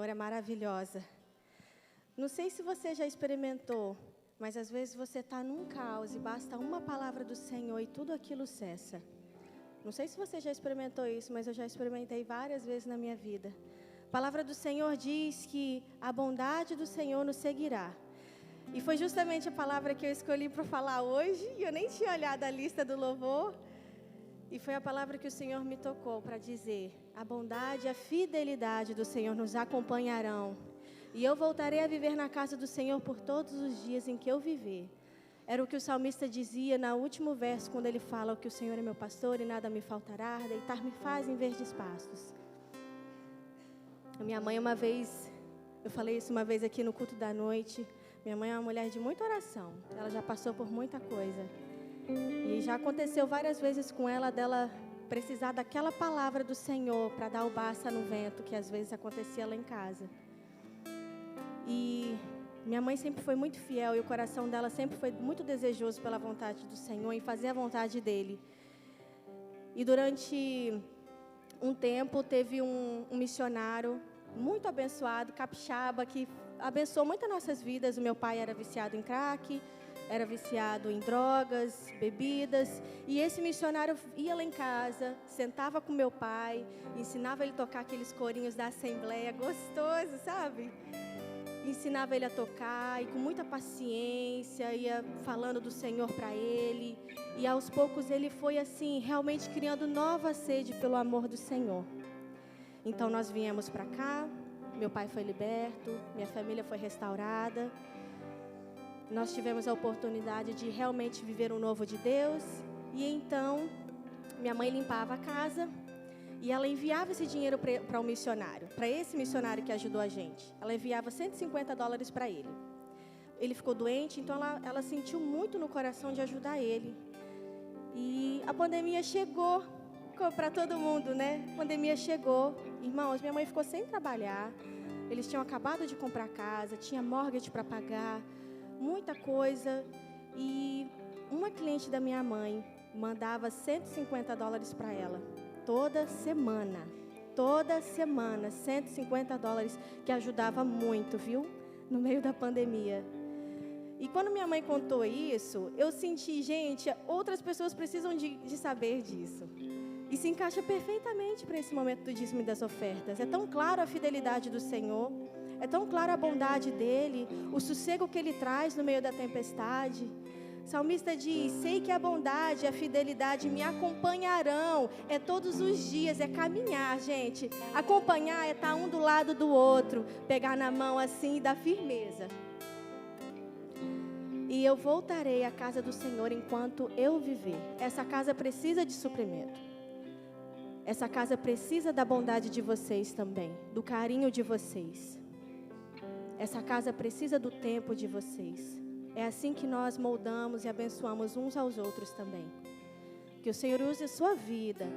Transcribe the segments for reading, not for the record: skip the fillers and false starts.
Senhor é maravilhosa. Não sei se você já experimentou, mas às vezes você está num caos e basta uma palavra do Senhor e tudo aquilo cessa. Não sei se você já experimentou isso, mas eu já experimentei várias vezes na minha vida. A palavra do Senhor diz que a bondade do Senhor nos seguirá. E foi justamente a palavra que eu escolhi para falar hoje, e eu nem tinha olhado a lista do louvor. E foi a palavra que o Senhor me tocou para dizer: a bondade e a fidelidade do Senhor nos acompanharão. E eu voltarei a viver na casa do Senhor por todos os dias em que eu viver. Era o que o salmista dizia no último verso, quando ele fala que o Senhor é meu pastor e nada me faltará, deitar-me faz em verdes pastos. A minha mãe eu falei isso uma vez aqui no culto da noite, minha mãe é uma mulher de muita oração, ela já passou por muita coisa. E já aconteceu várias vezes com ela, dela precisar daquela palavra do Senhor para dar o baça no vento, que às vezes acontecia lá em casa. E minha mãe sempre foi muito fiel e o coração dela sempre foi muito desejoso pela vontade do Senhor e fazer a vontade dEle. E durante um tempo teve um missionário muito abençoado, capixaba, que abençoou muito as nossas vidas. O meu pai era viciado em crack, era viciado em drogas, bebidas, e esse missionário ia lá em casa, sentava com meu pai, ensinava ele a tocar aqueles corinhos da Assembleia, gostoso, sabe? Ensinava ele a tocar, e com muita paciência, ia falando do Senhor para ele, e aos poucos ele foi assim, realmente criando nova sede pelo amor do Senhor. Então nós viemos para cá, meu pai foi liberto, minha família foi restaurada. Nós tivemos a oportunidade de realmente viver um novo de Deus. E então, minha mãe limpava a casa e ela enviava esse dinheiro para um missionário, para esse missionário que ajudou a gente. Ela enviava $150 para ele. Ele ficou doente, então ela sentiu muito no coração de ajudar ele. E a pandemia chegou para todo mundo, né? A pandemia chegou. Irmãos, minha mãe ficou sem trabalhar. Eles tinham acabado de comprar casa, tinha mortgage para pagar, muita coisa, e uma cliente da minha mãe mandava $150 para ela, toda semana, $150, que ajudava muito, viu, no meio da pandemia. E quando minha mãe contou isso, eu senti, gente, outras pessoas precisam de saber disso. E se encaixa perfeitamente para esse momento do dízimo e das ofertas. É tão claro a fidelidade do Senhor, é tão clara a bondade dEle, o sossego que Ele traz no meio da tempestade. O salmista diz: sei que a bondade e a fidelidade me acompanharão. É todos os dias, é caminhar, gente. Acompanhar é estar um do lado do outro, pegar na mão assim e dar firmeza. E eu voltarei à casa do Senhor enquanto eu viver. Essa casa precisa de suprimento. Essa casa precisa da bondade de vocês também, do carinho de vocês. Essa casa precisa do tempo de vocês. É assim que nós moldamos e abençoamos uns aos outros também. Que o Senhor use a sua vida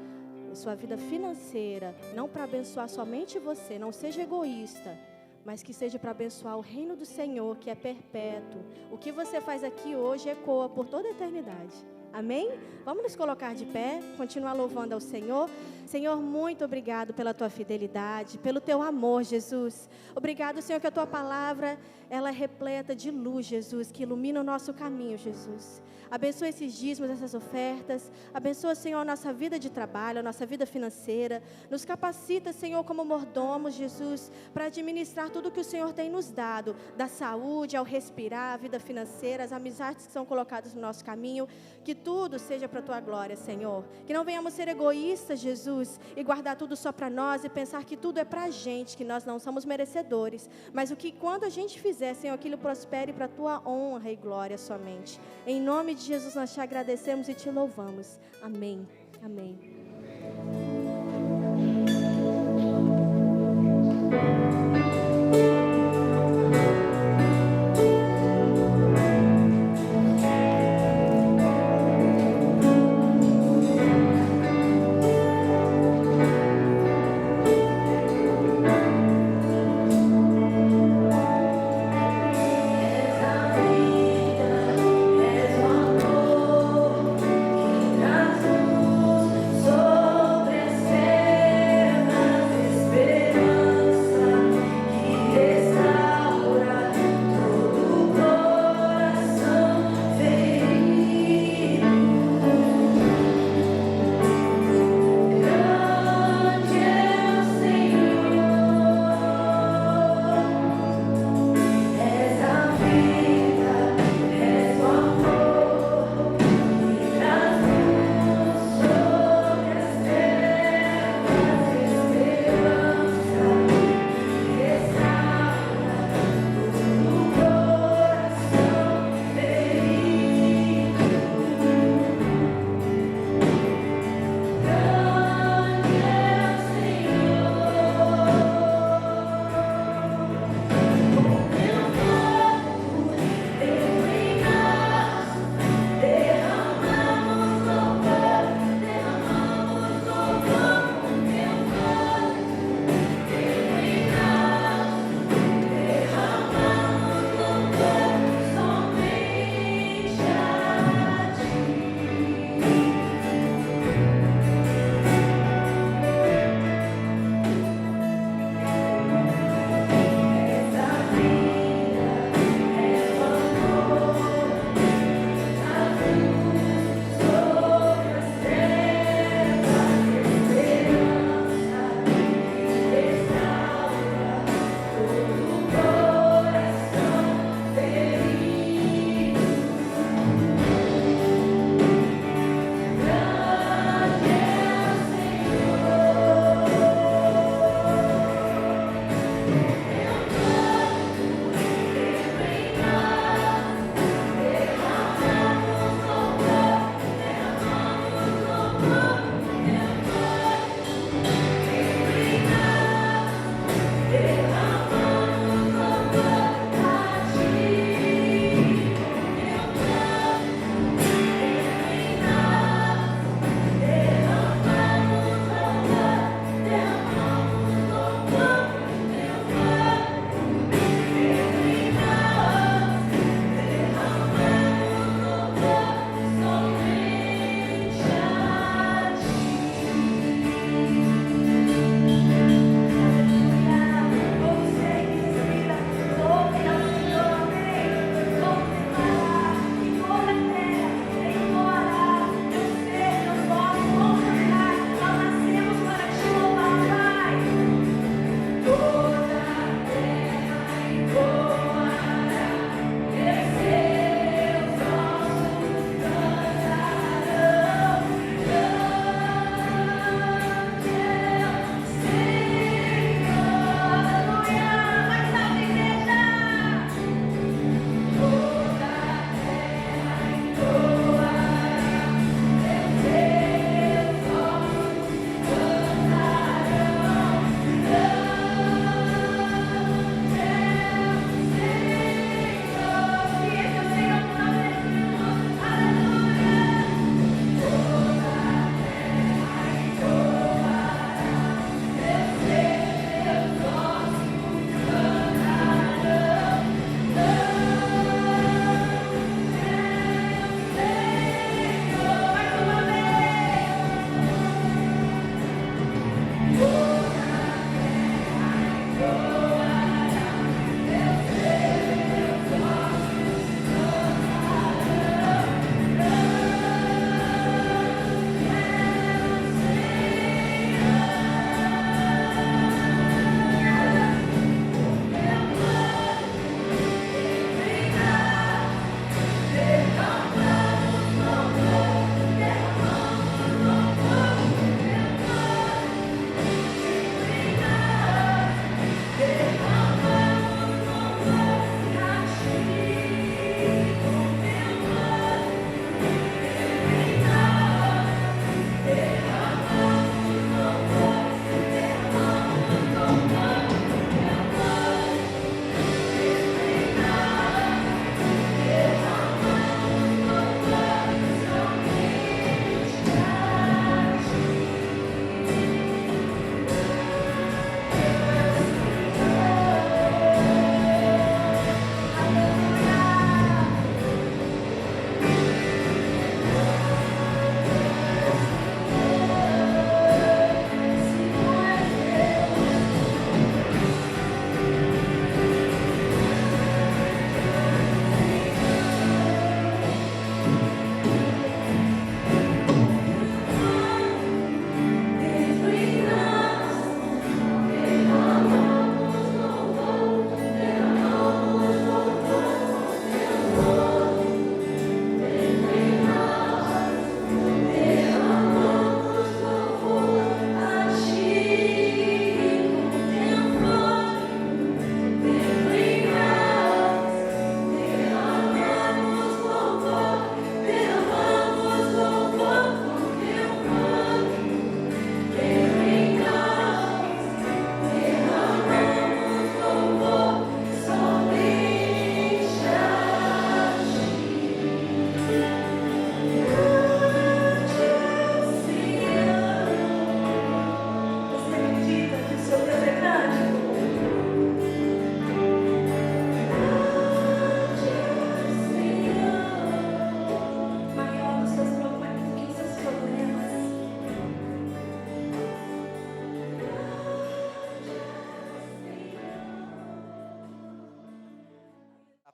financeira, não para abençoar somente você, não seja egoísta, mas que seja para abençoar o reino do Senhor, que é perpétuo. O que você faz aqui hoje ecoa por toda a eternidade. Amém? Vamos nos colocar de pé, continuar louvando ao Senhor. Senhor, muito obrigado pela tua fidelidade, pelo teu amor, Jesus. Obrigado, Senhor, que a tua palavra, ela é repleta de luz, Jesus, que ilumina o nosso caminho, Jesus. Abençoa esses dízimos, essas ofertas. Abençoa, Senhor, a nossa vida de trabalho, a nossa vida financeira. Nos capacita, Senhor, como mordomos, Jesus, para administrar tudo que o Senhor tem nos dado, da saúde ao respirar, a vida financeira, as amizades que são colocadas no nosso caminho. Que tudo seja para a tua glória, Senhor. Que não venhamos ser egoístas, Jesus, e guardar tudo só para nós e pensar que tudo é para a gente, que nós não somos merecedores. Mas o que quando a gente fizer, Senhor, aquilo prospere para a tua honra e glória somente. Em nome de Jesus, nós te agradecemos e te louvamos. Amém. Amém. So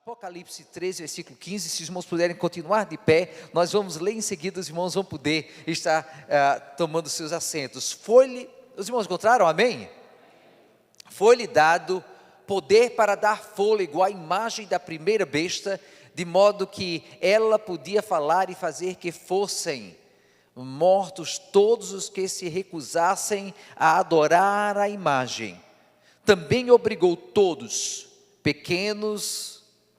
Apocalipse 13, versículo 15, se os irmãos puderem continuar de pé, nós vamos ler em seguida, os irmãos vão poder estar tomando seus assentos. Os irmãos encontraram, amém? Foi-lhe dado poder para dar fôlego à imagem da primeira besta, de modo que ela podia falar e fazer que fossem mortos todos os que se recusassem a adorar a imagem. Também obrigou todos, pequenos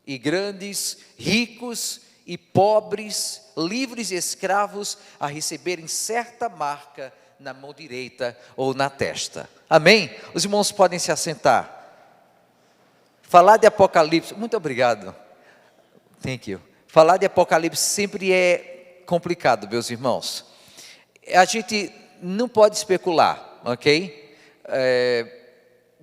e grandes, ricos e pobres, livres e escravos, a receberem certa marca na mão direita ou na testa. Amém? Os irmãos podem se assentar. Falar de Apocalipse, muito obrigado. Thank you. Falar de Apocalipse sempre é complicado, meus irmãos. A gente não pode especular, ok?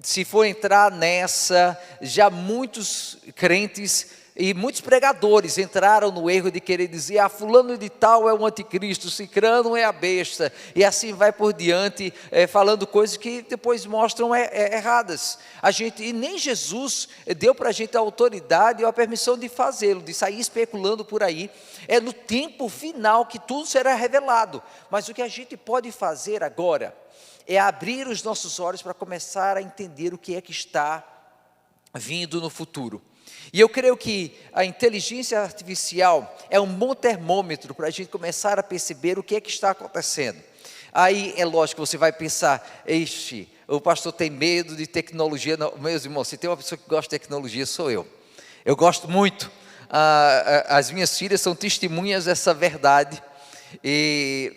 Se for entrar nessa, já muitos crentes e muitos pregadores entraram no erro de querer dizer, fulano de tal é o anticristo, cicrano é a besta, e assim vai por diante, falando coisas que depois mostram erradas. E nem Jesus deu para a gente a autoridade ou a permissão de fazê-lo, de sair especulando por aí. É no tempo final que tudo será revelado, mas o que a gente pode fazer agora é abrir os nossos olhos para começar a entender o que é que está vindo no futuro. E eu creio que a inteligência artificial é um bom termômetro para a gente começar a perceber o que é que está acontecendo. Aí é lógico que você vai pensar, o pastor tem medo de tecnologia. Não, meus irmãos, se tem uma pessoa que gosta de tecnologia, sou eu. Eu gosto muito. As minhas filhas são testemunhas dessa verdade. E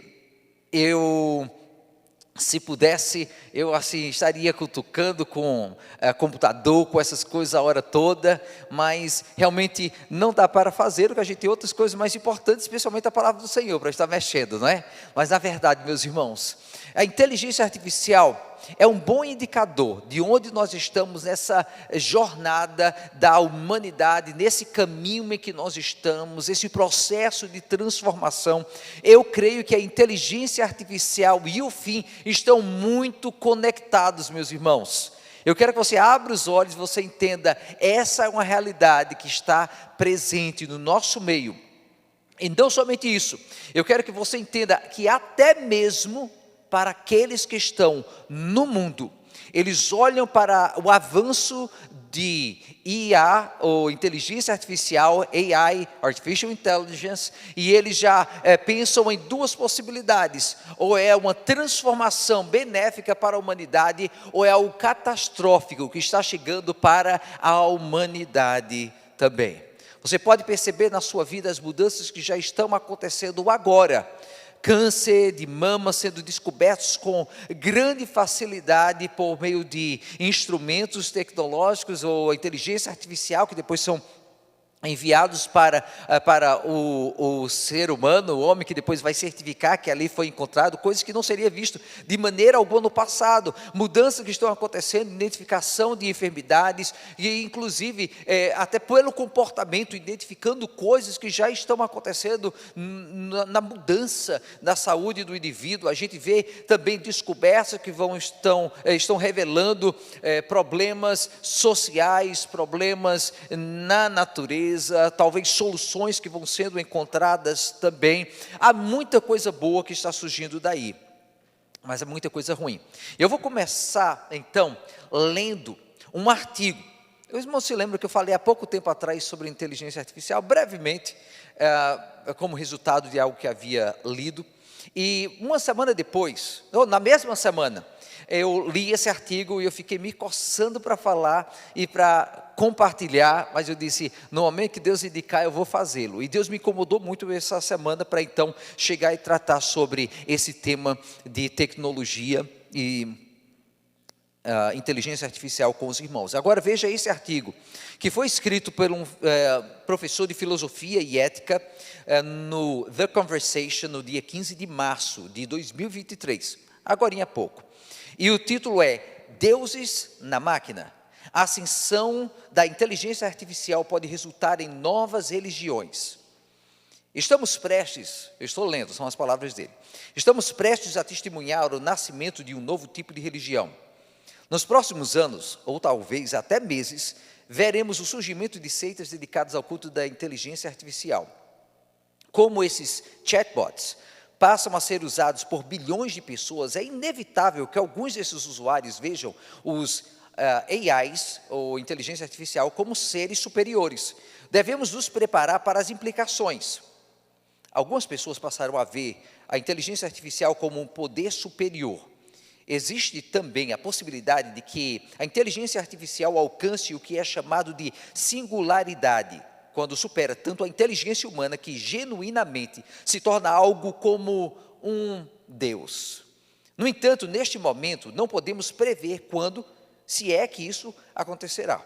se pudesse, eu assim estaria cutucando com computador, com essas coisas a hora toda, mas realmente não dá para fazer, porque a gente tem outras coisas mais importantes, especialmente a palavra do Senhor, para estar mexendo, não é? Mas na verdade, meus irmãos, a inteligência artificial é um bom indicador de onde nós estamos nessa jornada da humanidade, nesse caminho em que nós estamos, esse processo de transformação. Eu creio que a inteligência artificial e o fim estão muito conectados, meus irmãos. Eu quero que você abra os olhos e você entenda, essa é uma realidade que está presente no nosso meio. E não somente isso, eu quero que você entenda que até mesmo para aqueles que estão no mundo, eles olham para o avanço de IA, ou inteligência artificial, AI, Artificial Intelligence, e eles já pensam em duas possibilidades: ou é uma transformação benéfica para a humanidade, ou é algo catastrófico que está chegando para a humanidade também. Você pode perceber na sua vida as mudanças que já estão acontecendo agora. Câncer de mama sendo descobertos com grande facilidade por meio de instrumentos tecnológicos ou inteligência artificial que depois são enviados para o ser humano, o homem que depois vai certificar que ali foi encontrado, coisas que não seria visto de maneira alguma no passado, mudanças que estão acontecendo, identificação de enfermidades, e inclusive até pelo comportamento, identificando coisas que já estão acontecendo na mudança da saúde do indivíduo. A gente vê também descobertas que estão revelando problemas sociais, problemas na natureza, talvez soluções que vão sendo encontradas também. Há muita coisa boa que está surgindo daí, mas há muita coisa ruim. Eu vou começar então lendo um artigo. Os irmãos se lembram que eu falei há pouco tempo atrás sobre inteligência artificial, brevemente, como resultado de algo que havia lido. E uma semana depois, ou na mesma semana, eu li esse artigo e eu fiquei me coçando para falar e para compartilhar, mas eu disse, no momento que Deus indicar, eu vou fazê-lo. E Deus me incomodou muito essa semana para então chegar e tratar sobre esse tema de tecnologia e inteligência artificial com os irmãos. Agora veja esse artigo, que foi escrito por um professor de filosofia e ética no The Conversation, no dia 15 de março de 2023, agorinha há pouco. E o título é Deuses na Máquina. A ascensão da inteligência artificial pode resultar em novas religiões. Estamos prestes, eu estou lendo, são as palavras dele. Estamos prestes a testemunhar o nascimento de um novo tipo de religião. Nos próximos anos, ou talvez até meses, veremos o surgimento de seitas dedicadas ao culto da inteligência artificial. Como esses chatbots passam a ser usados por bilhões de pessoas, é inevitável que alguns desses usuários vejam os AIs, ou inteligência artificial, como seres superiores. Devemos nos preparar para as implicações. Algumas pessoas passaram a ver a inteligência artificial como um poder superior. Existe também a possibilidade de que a inteligência artificial alcance o que é chamado de singularidade, quando supera tanto a inteligência humana que genuinamente se torna algo como um Deus. No entanto, neste momento, não podemos prever quando, se é que isso acontecerá.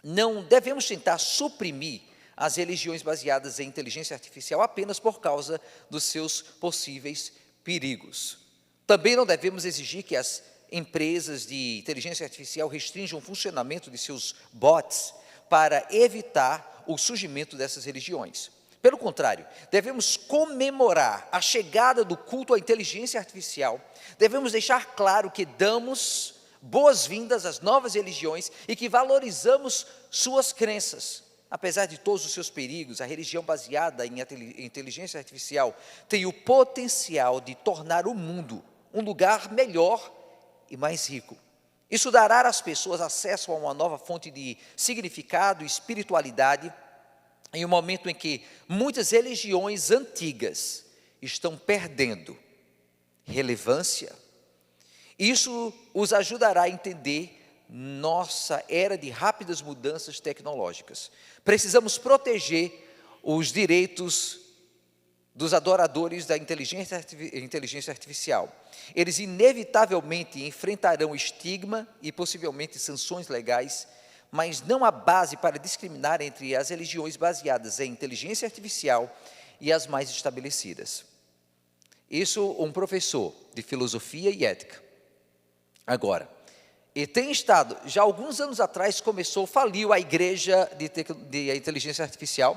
Não devemos tentar suprimir as religiões baseadas em inteligência artificial apenas por causa dos seus possíveis perigos. Também não devemos exigir que as empresas de inteligência artificial restringam o funcionamento de seus bots para evitar o surgimento dessas religiões. Pelo contrário, devemos comemorar a chegada do culto à inteligência artificial, devemos deixar claro que damos boas-vindas às novas religiões e que valorizamos suas crenças. Apesar de todos os seus perigos, a religião baseada em inteligência artificial tem o potencial de tornar o mundo um lugar melhor e mais rico. Isso dará às pessoas acesso a uma nova fonte de significado e espiritualidade, em um momento em que muitas religiões antigas estão perdendo relevância. Isso os ajudará a entender nossa era de rápidas mudanças tecnológicas. Precisamos proteger os direitos dos adoradores da inteligência artificial. Eles inevitavelmente enfrentarão estigma e possivelmente sanções legais, mas não há base para discriminar entre as religiões baseadas em inteligência artificial e as mais estabelecidas. Isso um professor de filosofia e ética. Agora, e tem estado, já alguns anos atrás faliu a igreja de inteligência artificial,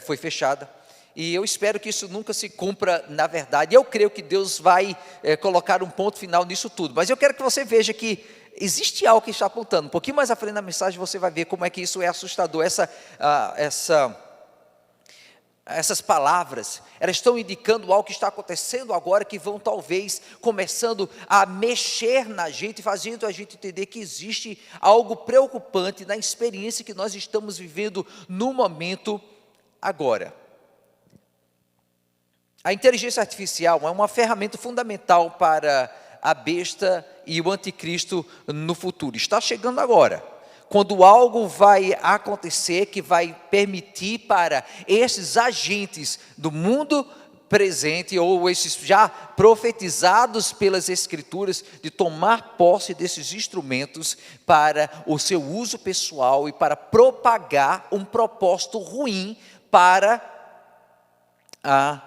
foi fechada, e eu espero que isso nunca se cumpra na verdade. Eu creio que Deus vai colocar um ponto final nisso tudo, mas eu quero que você veja que existe algo que está apontando. Um pouquinho mais à frente na mensagem você vai ver como é que isso é assustador. Essas palavras, elas estão indicando algo que está acontecendo agora, que vão talvez começando a mexer na gente, fazendo a gente entender que existe algo preocupante na experiência que nós estamos vivendo no momento agora. A inteligência artificial é uma ferramenta fundamental para a besta e o anticristo no futuro. Está chegando agora, quando algo vai acontecer que vai permitir para esses agentes do mundo presente, ou esses já profetizados pelas Escrituras, de tomar posse desses instrumentos para o seu uso pessoal e para propagar um propósito ruim para a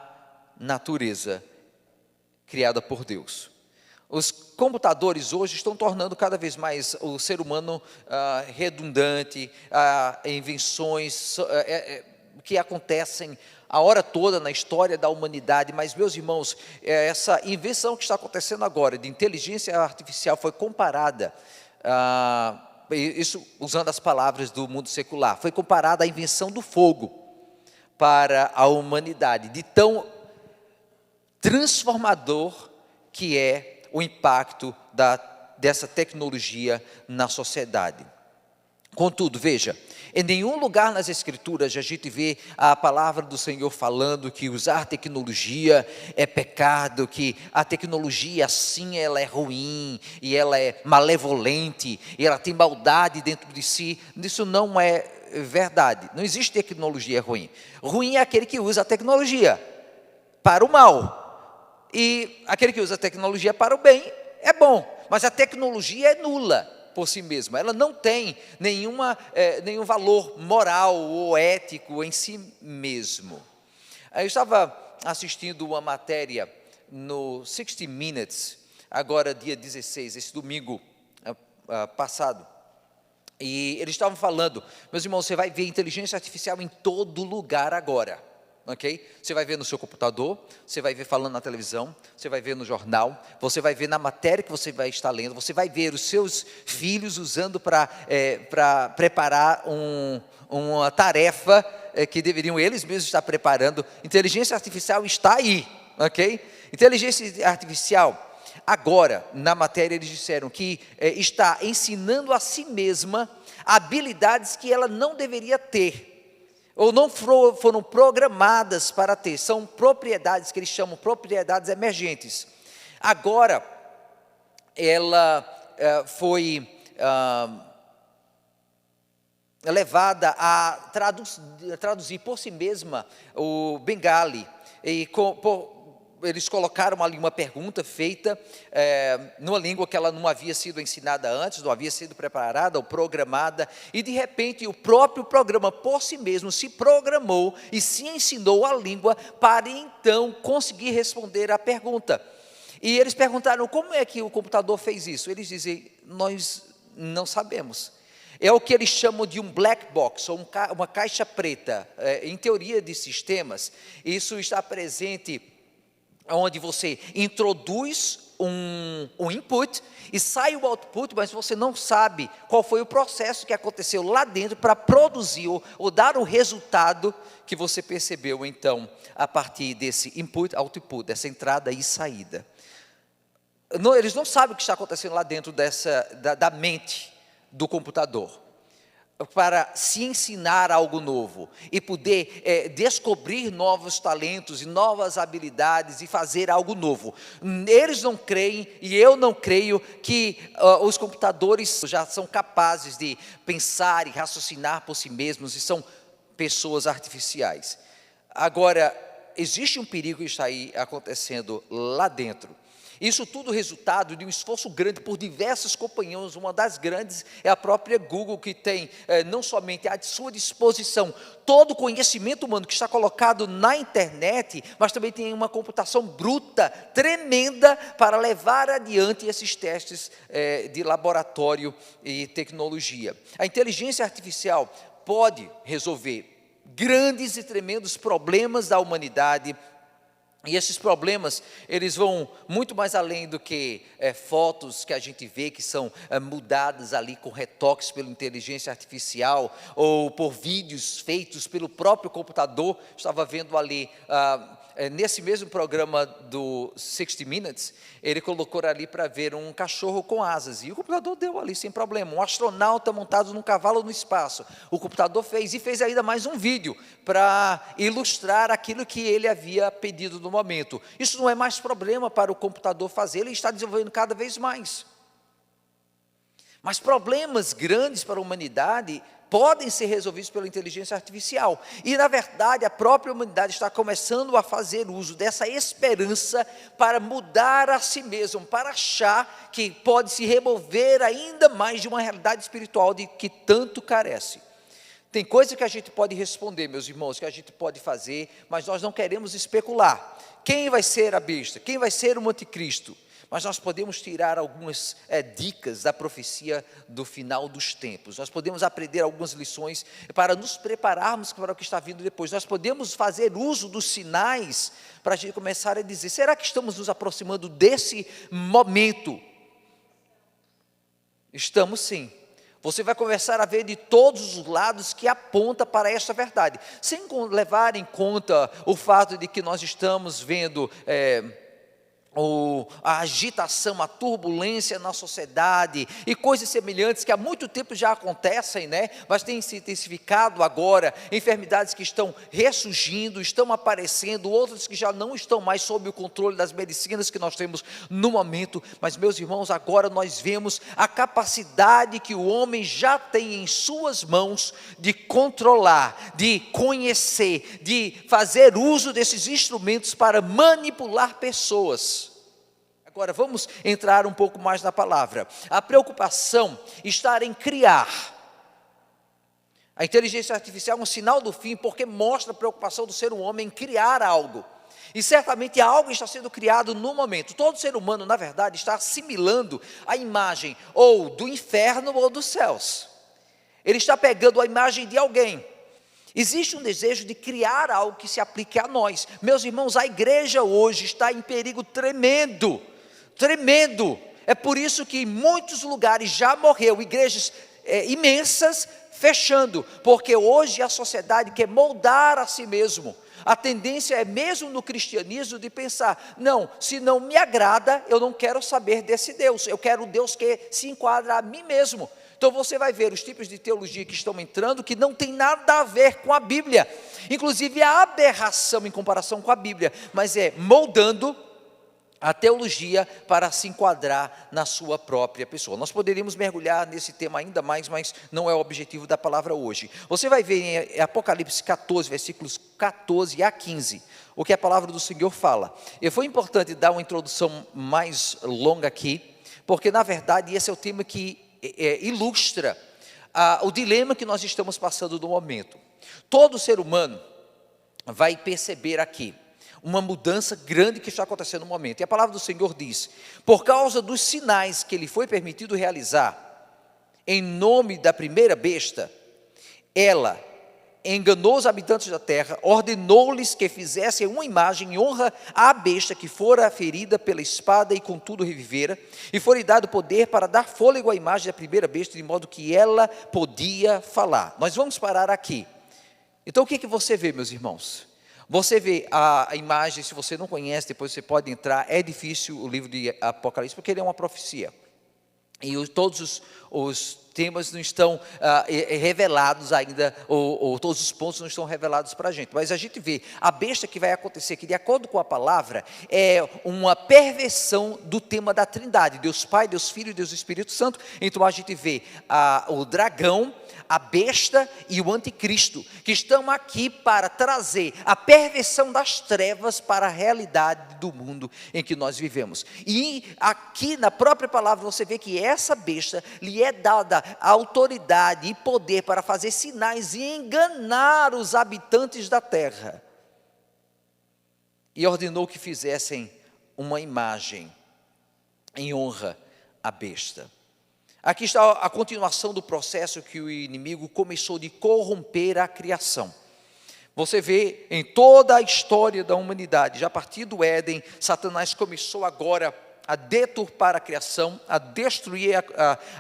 natureza criada por Deus. Os computadores hoje estão tornando cada vez mais o ser humano redundante, invenções que acontecem a hora toda na história da humanidade. Mas, meus irmãos, essa invenção que está acontecendo agora de inteligência artificial foi comparada, isso usando as palavras do mundo secular, foi comparada à invenção do fogo para a humanidade, de tão transformador que é o impacto dessa tecnologia na sociedade. Contudo, veja, em nenhum lugar nas Escrituras a gente vê a palavra do Senhor falando que usar tecnologia é pecado, que a tecnologia assim ela é ruim, e ela é malevolente, e ela tem maldade dentro de si. Isso não é verdade. Não existe tecnologia ruim. Ruim é aquele que usa a tecnologia para o mal. E aquele que usa a tecnologia para o bem é bom, mas a tecnologia é nula por si mesma. Ela não tem nenhum valor moral ou ético em si mesmo. Eu estava assistindo uma matéria no 60 Minutes, agora dia 16, esse domingo passado, e eles estavam falando, meus irmãos, você vai ver inteligência artificial em todo lugar agora. ok? Você vai ver no seu computador, você vai ver falando na televisão, você vai ver no jornal, você vai ver na matéria que você vai estar lendo, você vai ver os seus filhos usando para preparar uma tarefa que deveriam eles mesmos estar preparando. Inteligência artificial está aí, ok? Inteligência artificial, agora, na matéria eles disseram que está ensinando a si mesma habilidades que ela não deveria ter, ou não foram programadas para ter. São propriedades que eles chamam propriedades emergentes. Agora, ela foi levada a traduzir por si mesma o Bengali, e eles colocaram ali uma pergunta feita numa língua que ela não havia sido ensinada antes, não havia sido preparada ou programada, e de repente o próprio programa por si mesmo se programou e se ensinou a língua para então conseguir responder à pergunta. E eles perguntaram como é que o computador fez isso. Eles dizem, nós não sabemos. É o que eles chamam de um black box, ou uma caixa preta. Em teoria de sistemas, isso está presente onde você introduz um input e sai o output, mas você não sabe qual foi o processo que aconteceu lá dentro para produzir ou dar o resultado que você percebeu, então, a partir desse input, output, dessa entrada e saída. Eles não sabem o que está acontecendo lá dentro da mente do computador, para se ensinar algo novo e poder descobrir novos talentos e novas habilidades e fazer algo novo. Eles não creem, e eu não creio, que os computadores já são capazes de pensar e raciocinar por si mesmos e são pessoas artificiais. Agora, existe um perigo que está aí acontecendo lá dentro. Isso tudo resultado de um esforço grande por diversas companhias. Uma das grandes é a própria Google, que tem não somente à sua disposição todo o conhecimento humano que está colocado na internet, mas também tem uma computação bruta, tremenda, para levar adiante esses testes de laboratório e tecnologia. A inteligência artificial pode resolver grandes e tremendos problemas da humanidade. E esses problemas, eles vão muito mais além do que fotos que a gente vê que são mudadas ali com retoques pela inteligência artificial, ou por vídeos feitos pelo próprio computador. Estava vendo ali, nesse mesmo programa do 60 Minutes, ele colocou ali para ver um cachorro com asas, e o computador deu ali sem problema, um astronauta montado num cavalo no espaço. O computador fez ainda mais um vídeo para ilustrar aquilo que ele havia pedido no momento. Isso não é mais problema para o computador fazer, ele está desenvolvendo cada vez mais. Mas problemas grandes para a humanidade podem ser resolvidos pela inteligência artificial. E, na verdade, a própria humanidade está começando a fazer uso dessa esperança para mudar a si mesmo, para achar que pode se remover ainda mais de uma realidade espiritual de que tanto carece. Tem coisa que a gente pode responder, meus irmãos, que a gente pode fazer, mas nós não queremos especular. Quem vai ser a besta? Quem vai ser o anticristo? Mas nós podemos tirar algumas dicas da profecia do final dos tempos. Nós podemos aprender algumas lições para nos prepararmos para o que está vindo depois. Nós podemos fazer uso dos sinais para a gente começar a dizer, será que estamos nos aproximando desse momento? Estamos sim. Você vai começar a ver de todos os lados que aponta para esta verdade, sem levar em conta o fato de que nós estamos vendo a agitação, a turbulência na sociedade e coisas semelhantes que há muito tempo já acontecem, né? Mas tem se intensificado agora, enfermidades que estão ressurgindo, estão aparecendo, outras que já não estão mais sob o controle das medicinas que nós temos no momento. Mas, meus irmãos, agora nós vemos a capacidade que o homem já tem em suas mãos de controlar, de conhecer, de fazer uso desses instrumentos para manipular pessoas. Agora, vamos entrar um pouco mais na palavra. A preocupação está em criar. A inteligência artificial é um sinal do fim, porque mostra a preocupação do ser humano em criar algo. E certamente algo está sendo criado no momento. Todo ser humano, na verdade, está assimilando a imagem ou do inferno ou dos céus. Ele está pegando a imagem de alguém Existe um desejo de criar algo que se aplique a nós. Meus irmãos, a igreja hoje está em perigo tremendo, tremendo. É por isso que em muitos lugares já morreu, igrejas imensas fechando, porque hoje a sociedade quer moldar a si mesmo. A tendência é mesmo no cristianismo de pensar, não, se não me agrada, eu não quero saber desse Deus, eu quero um Deus que se enquadra a mim mesmo. Então você vai ver os tipos de teologia que estão entrando, que não tem nada a ver com a Bíblia, inclusive a aberração em comparação com a Bíblia, mas é moldando a teologia para se enquadrar na sua própria pessoa. Nós poderíamos mergulhar nesse tema ainda mais, mas não é o objetivo da palavra hoje. Você vai ver em Apocalipse 14, versículos 14 a 15, o que a palavra do Senhor fala. E foi importante dar uma introdução mais longa aqui, porque na verdade esse é o tema que ilustra o dilema que nós estamos passando no momento. Todo ser humano vai perceber aqui uma mudança grande que está acontecendo no momento. E a palavra do Senhor diz: por causa dos sinais que lhe foi permitido realizar, em nome da primeira besta, ela enganou os habitantes da terra, ordenou-lhes que fizessem uma imagem em honra à besta que fora ferida pela espada e contudo revivera, e foi-lhe dado poder para dar fôlego à imagem da primeira besta, de modo que ela podia falar. Nós vamos parar aqui. Então o que você vê, meus irmãos? Você vê a imagem, se você não conhece, depois você pode entrar. É difícil o livro de Apocalipse, porque ele é uma profecia. E todos os temas não estão revelados ainda, ou todos os pontos não estão revelados para a gente. Mas a gente vê a besta que vai acontecer, que de acordo com a palavra, é uma perversão do tema da Trindade. Deus Pai, Deus Filho e Deus Espírito Santo. Então a gente vê o dragão, a besta e o anticristo, que estão aqui para trazer a perversão das trevas para a realidade do mundo em que nós vivemos. E aqui na própria palavra você vê que essa besta lhe é dada a autoridade e poder para fazer sinais e enganar os habitantes da terra. E ordenou que fizessem uma imagem em honra à besta. Aqui está a continuação do processo que o inimigo começou de corromper a criação. Você vê em toda a história da humanidade, já a partir do Éden, Satanás começou agora a deturpar a criação, a destruir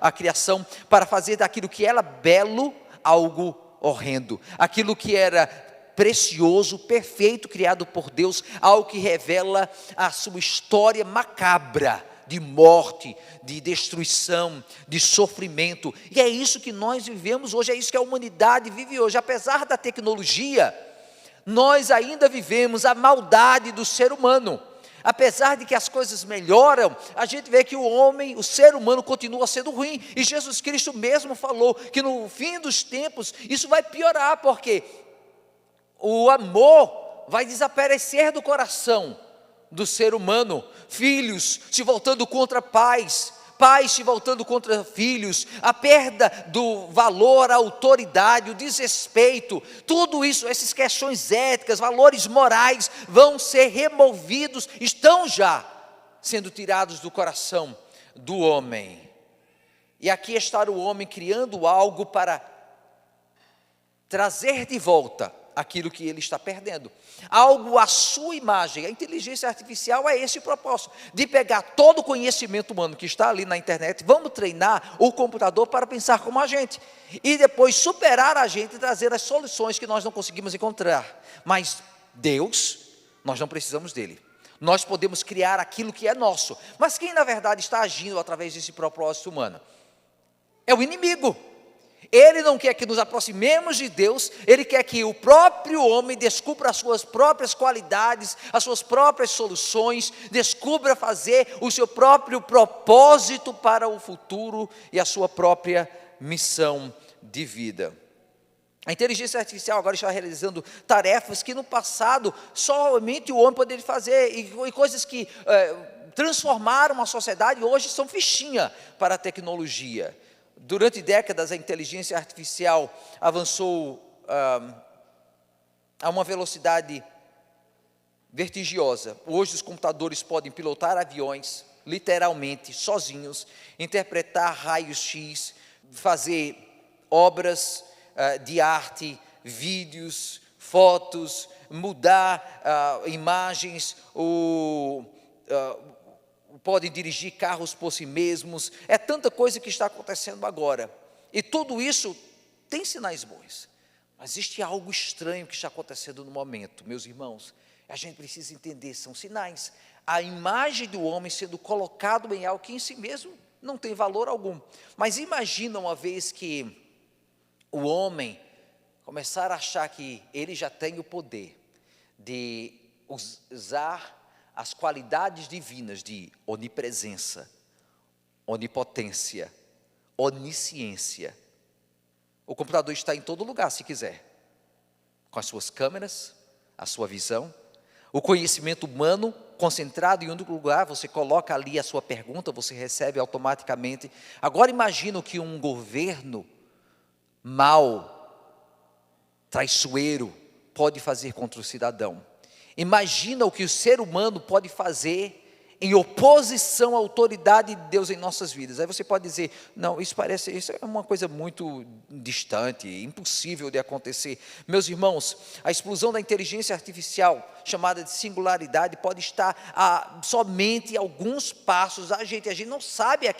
a criação, para fazer daquilo que era belo, algo horrendo. Aquilo que era precioso, perfeito, criado por Deus, algo que revela a sua história macabra, de morte, de destruição, de sofrimento. E é isso que nós vivemos hoje, é isso que a humanidade vive hoje. Apesar da tecnologia, nós ainda vivemos a maldade do ser humano. Apesar de que as coisas melhoram, a gente vê que o homem, o ser humano continua sendo ruim. E Jesus Cristo mesmo falou que no fim dos tempos isso vai piorar, porque o amor vai desaparecer do coração do ser humano, filhos se voltando contra pais, pais se voltando contra filhos, a perda do valor, a autoridade, o desrespeito, tudo isso, essas questões éticas, valores morais, vão ser removidos, estão já sendo tirados do coração do homem. E aqui está o homem criando algo para trazer de volta aquilo que ele está perdendo, algo à sua imagem. A inteligência artificial é esse o propósito, de pegar todo o conhecimento humano que está ali na internet, vamos treinar o computador para pensar como a gente, e depois superar a gente e trazer as soluções que nós não conseguimos encontrar. Mas Deus, nós não precisamos dele, nós podemos criar aquilo que é nosso. Mas quem na verdade está agindo através desse propósito humano? É o inimigo. Ele não quer que nos aproximemos de Deus, ele quer que o próprio homem descubra as suas próprias qualidades, as suas próprias soluções, descubra fazer o seu próprio propósito para o futuro e a sua própria missão de vida. A inteligência artificial agora está realizando tarefas que no passado somente o homem poderia fazer, e coisas que transformaram a sociedade hoje são fichinha para a tecnologia. Durante décadas, a inteligência artificial avançou a uma velocidade vertiginosa. Hoje os computadores podem pilotar aviões, literalmente, sozinhos, interpretar raios-x, fazer obras de arte, vídeos, fotos, mudar imagens, podem dirigir carros por si mesmos. É tanta coisa que está acontecendo agora. E tudo isso tem sinais bons. Mas existe algo estranho que está acontecendo no momento, meus irmãos. A gente precisa entender, são sinais. A imagem do homem sendo colocado em algo que em si mesmo não tem valor algum. Mas imagina uma vez que o homem começar a achar que ele já tem o poder de usar as qualidades divinas de onipresença, onipotência, onisciência. O computador está em todo lugar, se quiser, com as suas câmeras, a sua visão, o conhecimento humano concentrado em um único lugar. Você coloca ali a sua pergunta, você recebe automaticamente. Agora imagina o que um governo mau, traiçoeiro, pode fazer contra o cidadão. Imagina o que o ser humano pode fazer em oposição à autoridade de Deus em nossas vidas. Aí você pode dizer, não, isso é uma coisa muito distante, impossível de acontecer. Meus irmãos, a explosão da inteligência artificial, chamada de singularidade, pode estar a somente alguns passos. A gente não sabe a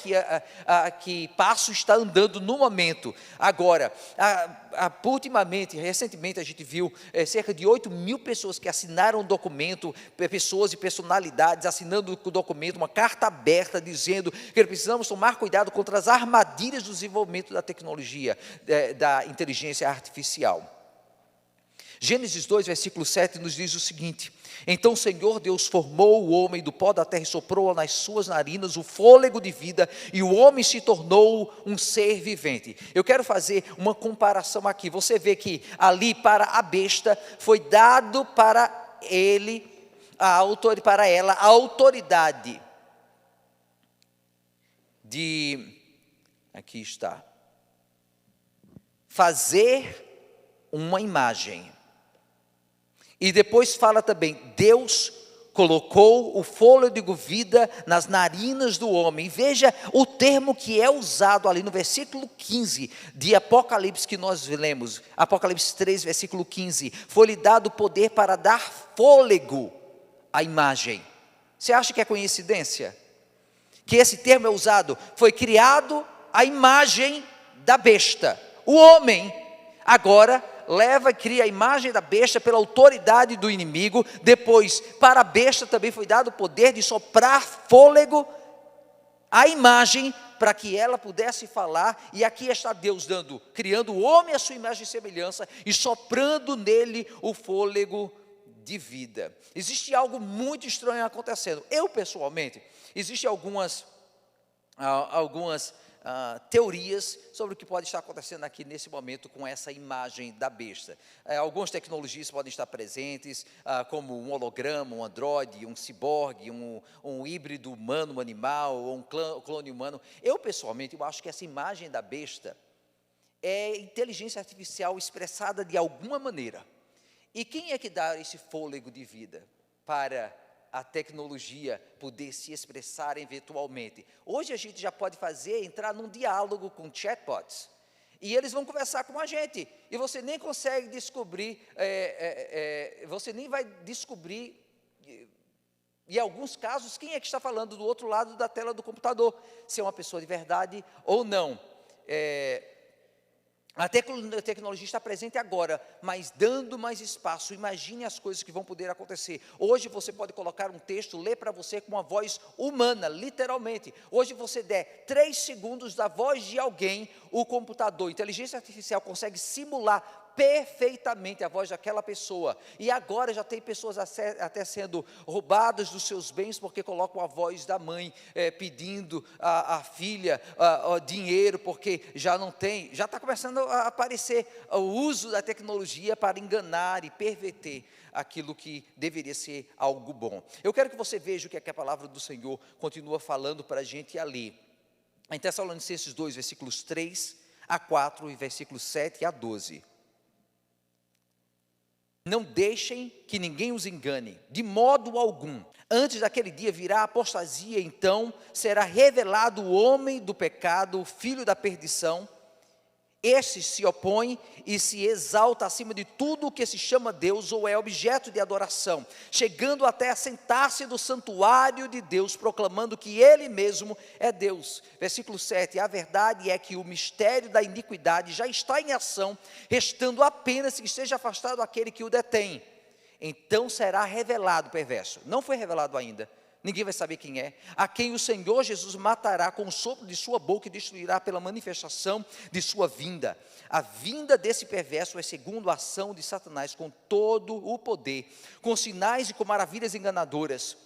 que passo está andando no momento. Agora, recentemente a gente viu cerca de 8 mil pessoas que assinaram um documento, pessoas e personalidades assinando o documento, uma carta aberta dizendo que precisamos tomar cuidado contra as armadilhas do desenvolvimento da tecnologia, da inteligência artificial. Gênesis 2, versículo 7 nos diz o seguinte: então o Senhor Deus formou o homem do pó da terra e soprou nas suas narinas o fôlego de vida, e o homem se tornou um ser vivente. Eu quero fazer uma comparação aqui. Você vê que ali para a besta foi dado para ela a autoridade de, aqui está, fazer uma imagem. E depois fala também, Deus colocou o fôlego de vida nas narinas do homem. Veja o termo que é usado ali no versículo 15 de Apocalipse que nós lemos. Apocalipse 3, versículo 15. Foi-lhe dado poder para dar fôlego à imagem. Você acha que é coincidência? Que esse termo é usado, foi criado a imagem da besta. O homem agora leva e cria a imagem da besta pela autoridade do inimigo. Depois, para a besta também foi dado o poder de soprar fôlego à imagem, para que ela pudesse falar. E aqui está Deus criando o homem à sua imagem e semelhança, e soprando nele o fôlego de vida. Existe algo muito estranho acontecendo. Eu, pessoalmente, existem algumas teorias sobre o que pode estar acontecendo aqui nesse momento com essa imagem da besta. Algumas tecnologias podem estar presentes, como um holograma, um androide, um ciborgue, um híbrido humano-animal, ou um clone humano. Eu, pessoalmente, acho que essa imagem da besta é inteligência artificial expressada de alguma maneira. E quem é que dá esse fôlego de vida para a tecnologia poder se expressar eventualmente? Hoje a gente já pode entrar num diálogo com chatbots, e eles vão conversar com a gente, e você nem consegue descobrir, você nem vai descobrir, em alguns casos, quem é que está falando do outro lado da tela do computador, se é uma pessoa de verdade ou não. A tecnologia está presente agora, mas dando mais espaço. Imagine as coisas que vão poder acontecer. Hoje você pode colocar um texto, ler para você com uma voz humana, literalmente. Hoje você der 3 segundos da voz de alguém, o computador, a inteligência artificial consegue simular perfeitamente a voz daquela pessoa. E agora já tem pessoas até sendo roubadas dos seus bens, porque colocam a voz da mãe pedindo à filha dinheiro, porque já não tem, já está começando a aparecer o uso da tecnologia para enganar e perverter aquilo que deveria ser algo bom. Eu quero que você veja o que é que a palavra do Senhor continua falando para a gente ali. Em Tessalonicenses 2, versículos 3 a 4 e versículos 7 a 12. Não deixem que ninguém os engane, de modo algum. Antes daquele dia virá a apostasia, então será revelado o homem do pecado, o filho da perdição, Este se opõe e se exalta acima de tudo o que se chama Deus ou é objeto de adoração, chegando até a sentar-se do santuário de Deus, proclamando que Ele mesmo é Deus. Versículo 7, a verdade é que o mistério da iniquidade já está em ação, restando apenas que esteja afastado aquele que o detém. Então será revelado o perverso. Não foi revelado ainda. Ninguém vai saber quem é, a quem o Senhor Jesus matará com o sopro de sua boca e destruirá pela manifestação de sua vinda. A vinda desse perverso é segundo a ação de Satanás, com todo o poder, com sinais e com maravilhas enganadoras.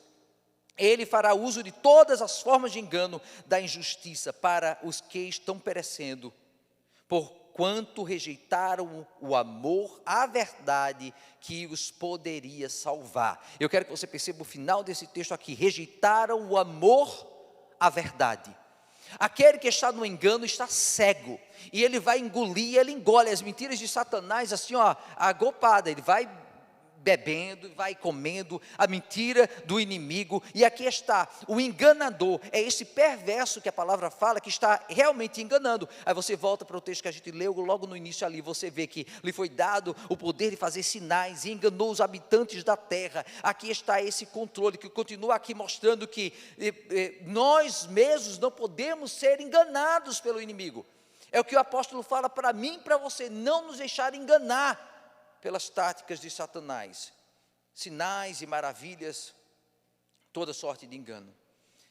Ele fará uso de todas as formas de engano da injustiça para os que estão perecendo, porquanto rejeitaram o amor à verdade que os poderia salvar. Eu quero que você perceba o final desse texto aqui: rejeitaram o amor à verdade. Aquele que está no engano está cego, e ele vai engolir, ele engole as mentiras de Satanás assim, ó, agopada, ele vai bebendo, vai comendo a mentira do inimigo. E aqui está, o enganador é esse perverso que a palavra fala, que está realmente enganando. Aí você volta para o texto que a gente leu logo no início ali, você vê que lhe foi dado o poder de fazer sinais, e enganou os habitantes da terra. Aqui está esse controle, que continua aqui mostrando que nós mesmos não podemos ser enganados pelo inimigo. É o que o apóstolo fala para mim e para você: não nos deixar enganar pelas táticas de Satanás, sinais e maravilhas, toda sorte de engano.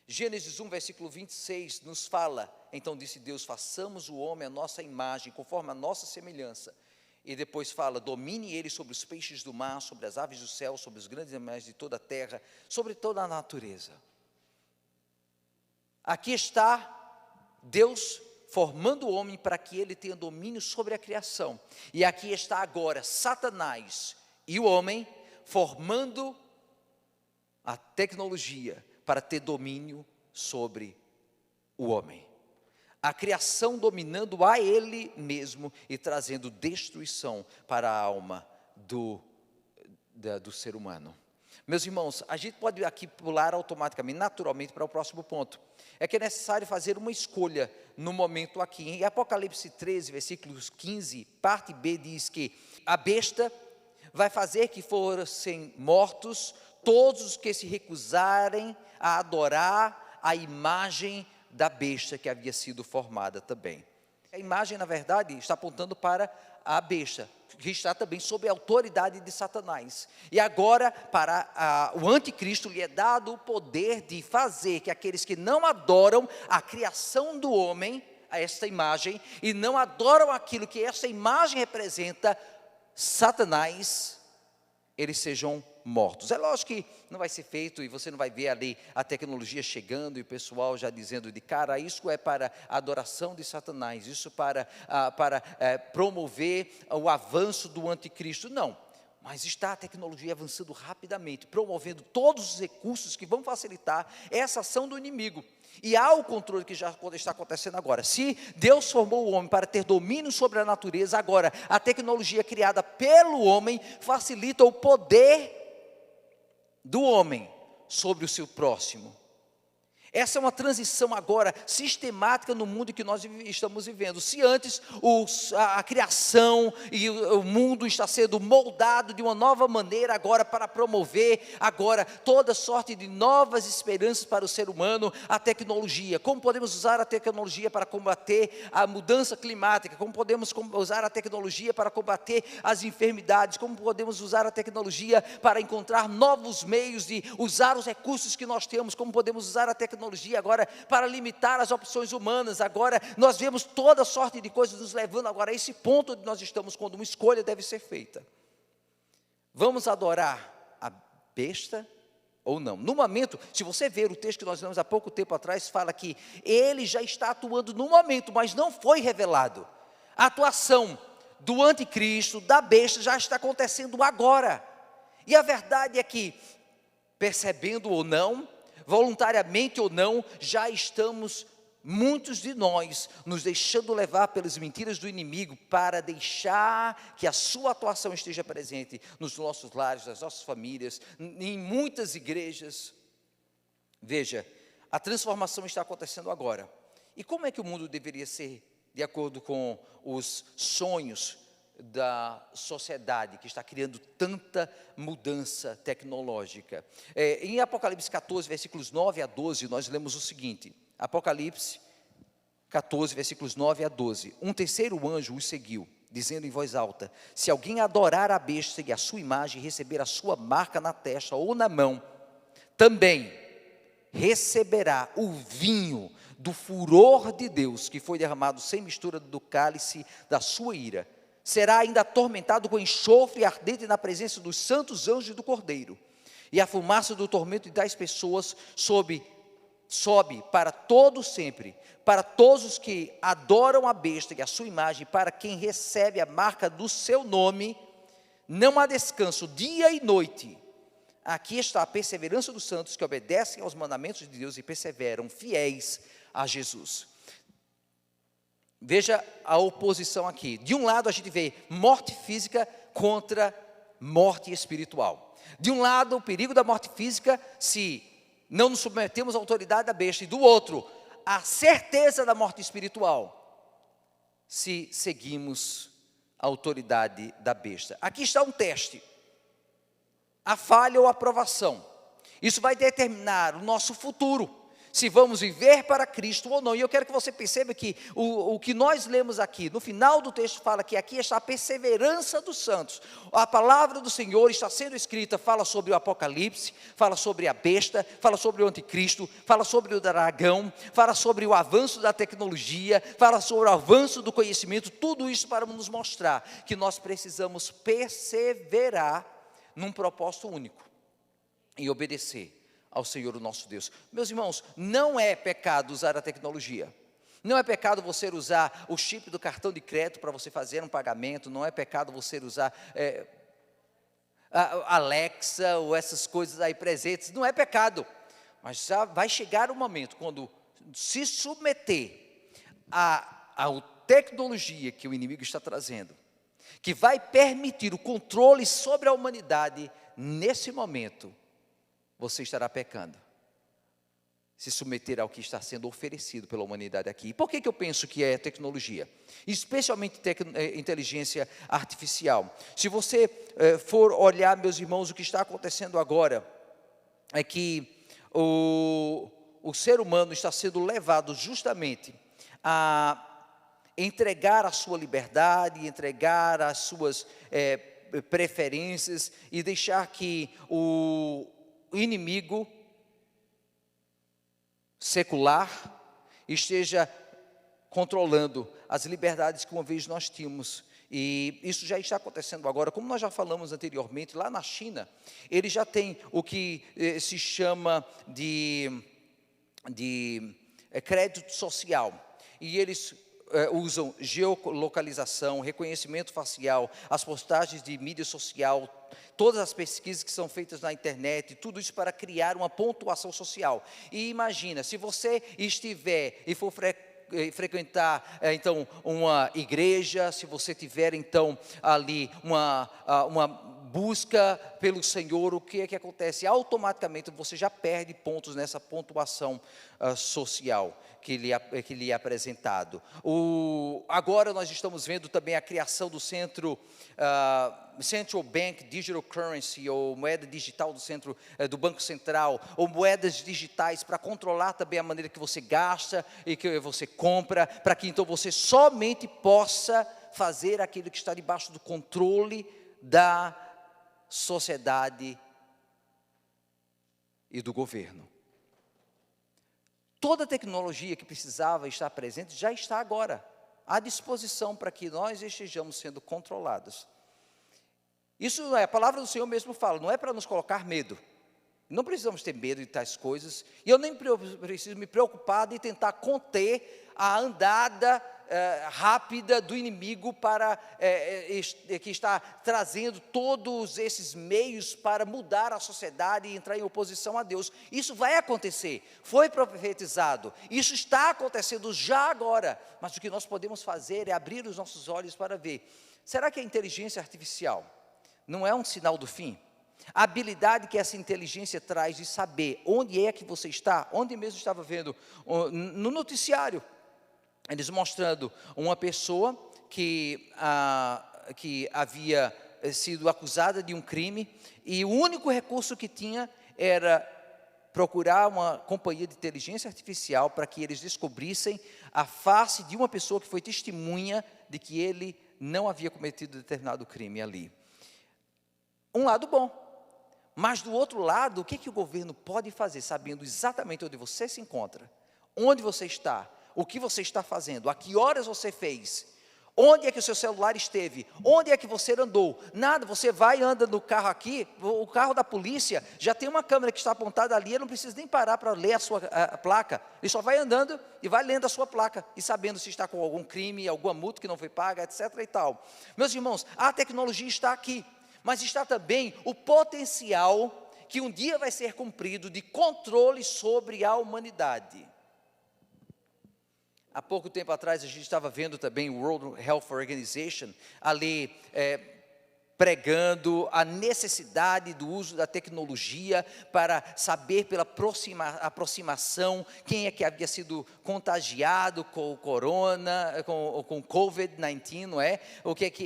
Gênesis 1, versículo 26 nos fala: então disse Deus, façamos o homem à nossa imagem, conforme a nossa semelhança. E depois fala: domine ele sobre os peixes do mar, sobre as aves do céu, sobre os grandes animais de toda a terra, sobre toda a natureza. Aqui está Deus formando o homem para que ele tenha domínio sobre a criação. E aqui está agora Satanás e o homem formando a tecnologia para ter domínio sobre o homem. A criação dominando a ele mesmo e trazendo destruição para a alma do ser humano. Meus irmãos, a gente pode aqui pular automaticamente, naturalmente, para o próximo ponto. É que é necessário fazer uma escolha no momento aqui. Em Apocalipse 13, versículos 15, parte B, diz que a besta vai fazer que fossem mortos todos os que se recusarem a adorar a imagem da besta que havia sido formada também. A imagem, na verdade, está apontando para a besta, que está também sob a autoridade de Satanás. E agora, para o anticristo, lhe é dado o poder de fazer que aqueles que não adoram a criação do homem, a esta imagem, e não adoram aquilo que esta imagem representa, Satanás, eles sejam mortos. É lógico que não vai ser feito, e você não vai ver ali a tecnologia chegando e o pessoal já dizendo de cara, isso é para a adoração de Satanás, isso para promover o avanço do anticristo. Não, mas está a tecnologia avançando rapidamente, promovendo todos os recursos que vão facilitar essa ação do inimigo. E há o controle que já está acontecendo agora. Se Deus formou o homem para ter domínio sobre a natureza, agora a tecnologia criada pelo homem facilita o poder do homem sobre o seu próximo. Essa é uma transição agora sistemática no mundo que nós estamos vivendo. Se antes a criação e o mundo está sendo moldado de uma nova maneira agora para promover agora toda sorte de novas esperanças para o ser humano, a tecnologia. Como podemos usar a tecnologia para combater a mudança climática? Como podemos usar a tecnologia para combater as enfermidades? Como podemos usar a tecnologia para encontrar novos meios de usar os recursos que nós temos? Como podemos usar a tecnologia agora para limitar as opções humanas? Agora nós vemos toda sorte de coisas nos levando agora a esse ponto onde nós estamos, quando uma escolha deve ser feita. Vamos adorar a besta ou não? No momento, se você ver o texto que nós lemos há pouco tempo atrás, fala que ele já está atuando no momento, mas não foi revelado. A atuação do anticristo, da besta, já está acontecendo agora. E a verdade é que, percebendo ou não, voluntariamente ou não, já estamos, muitos de nós, nos deixando levar pelas mentiras do inimigo para deixar que a sua atuação esteja presente nos nossos lares, nas nossas famílias, em muitas igrejas. Veja, a transformação está acontecendo agora. E como é que o mundo deveria ser de acordo com os sonhos da sociedade, que está criando tanta mudança tecnológica. Em Apocalipse 14, versículos 9 a 12, nós lemos o seguinte, Apocalipse 14, versículos 9 a 12, um terceiro anjo os seguiu, dizendo em voz alta, se alguém adorar a besta e a sua imagem e receber a sua marca na testa ou na mão, também receberá o vinho do furor de Deus, que foi derramado sem mistura do cálice da sua ira. Será ainda atormentado com enxofre ardente na presença dos santos anjos e do Cordeiro. E a fumaça do tormento de tais pessoas sobe para todo sempre, para todos os que adoram a besta e a sua imagem, para quem recebe a marca do seu nome, não há descanso, dia e noite. Aqui está a perseverança dos santos que obedecem aos mandamentos de Deus e perseveram fiéis a Jesus. Veja a oposição aqui. De um lado a gente vê morte física contra morte espiritual. De um lado o perigo da morte física se não nos submetemos à autoridade da besta. E do outro, a certeza da morte espiritual se seguimos a autoridade da besta. Aqui está um teste. A falha ou a aprovação. Isso vai determinar o nosso futuro. Se vamos viver para Cristo ou não. E eu quero que você perceba que o que nós lemos aqui, no final do texto fala que aqui está a perseverança dos santos. A palavra do Senhor está sendo escrita, fala sobre o Apocalipse, fala sobre a besta, fala sobre o anticristo, fala sobre o dragão, fala sobre o avanço da tecnologia, fala sobre o avanço do conhecimento, tudo isso para nos mostrar que nós precisamos perseverar num propósito único, e obedecer ao Senhor o nosso Deus. Meus irmãos, não é pecado usar a tecnologia, não é pecado você usar o chip do cartão de crédito para você fazer um pagamento, não é pecado você usar a Alexa ou essas coisas aí presentes, não é pecado, mas já vai chegar um momento quando se submeter à tecnologia que o inimigo está trazendo, que vai permitir o controle sobre a humanidade, nesse momento, você estará pecando. Se submeter ao que está sendo oferecido pela humanidade aqui. E por que eu penso que é tecnologia? Especialmente inteligência artificial. Se você for olhar, meus irmãos, o que está acontecendo agora, é que o ser humano está sendo levado justamente a entregar a sua liberdade, entregar as suas preferências e deixar que o inimigo secular esteja controlando as liberdades que uma vez nós tínhamos. E isso já está acontecendo agora, como nós já falamos anteriormente, lá na China, eles já têm o que se chama de crédito social, e eles usam geolocalização, reconhecimento facial, as postagens de mídia social, todas as pesquisas que são feitas na internet, tudo isso para criar uma pontuação social. E imagina, se você estiver e for frequentar então uma igreja, se você tiver então ali uma busca pelo Senhor, o que é que acontece? Automaticamente você já perde pontos nessa pontuação social que lhe é apresentado. Agora nós estamos vendo também a criação do Central Bank Digital Currency, ou moeda digital do Banco Central, ou moedas digitais para controlar também a maneira que você gasta e que você compra, para que então você somente possa fazer aquilo que está debaixo do controle da sociedade e do governo. Toda a tecnologia que precisava estar presente já está agora à disposição para que nós estejamos sendo controlados. Isso não é, a palavra do Senhor mesmo fala, não é para nos colocar medo. Não precisamos ter medo de tais coisas, e eu nem preciso me preocupar de tentar conter a andada rápida do inimigo que está trazendo todos esses meios para mudar a sociedade e entrar em oposição a Deus. Isso vai acontecer, foi profetizado, isso está acontecendo já agora, mas o que nós podemos fazer é abrir os nossos olhos para ver, será que a inteligência artificial não é um sinal do fim? A habilidade que essa inteligência traz de saber onde é que você está, onde mesmo estava vendo no noticiário, eles mostrando uma pessoa que havia sido acusada de um crime, e o único recurso que tinha era procurar uma companhia de inteligência artificial para que eles descobrissem a face de uma pessoa que foi testemunha de que ele não havia cometido determinado crime ali. Um lado bom, mas do outro lado, o que o governo pode fazer, sabendo exatamente onde você se encontra, onde você está, o que você está fazendo, a que horas você fez, onde é que o seu celular esteve, onde é que você andou? Nada, você vai e anda no carro aqui, o carro da polícia já tem uma câmera que está apontada ali, ele não precisa nem parar para ler a placa, ele só vai andando e vai lendo a sua placa, e sabendo se está com algum crime, alguma multa que não foi paga, etc. e tal. Meus irmãos, a tecnologia está aqui, mas está também o potencial que um dia vai ser cumprido de controle sobre a humanidade. Há pouco tempo atrás, a gente estava vendo também o World Health Organization ali pregando a necessidade do uso da tecnologia para saber pela aproximação quem é que havia sido contagiado com o corona, com o COVID-19, não é?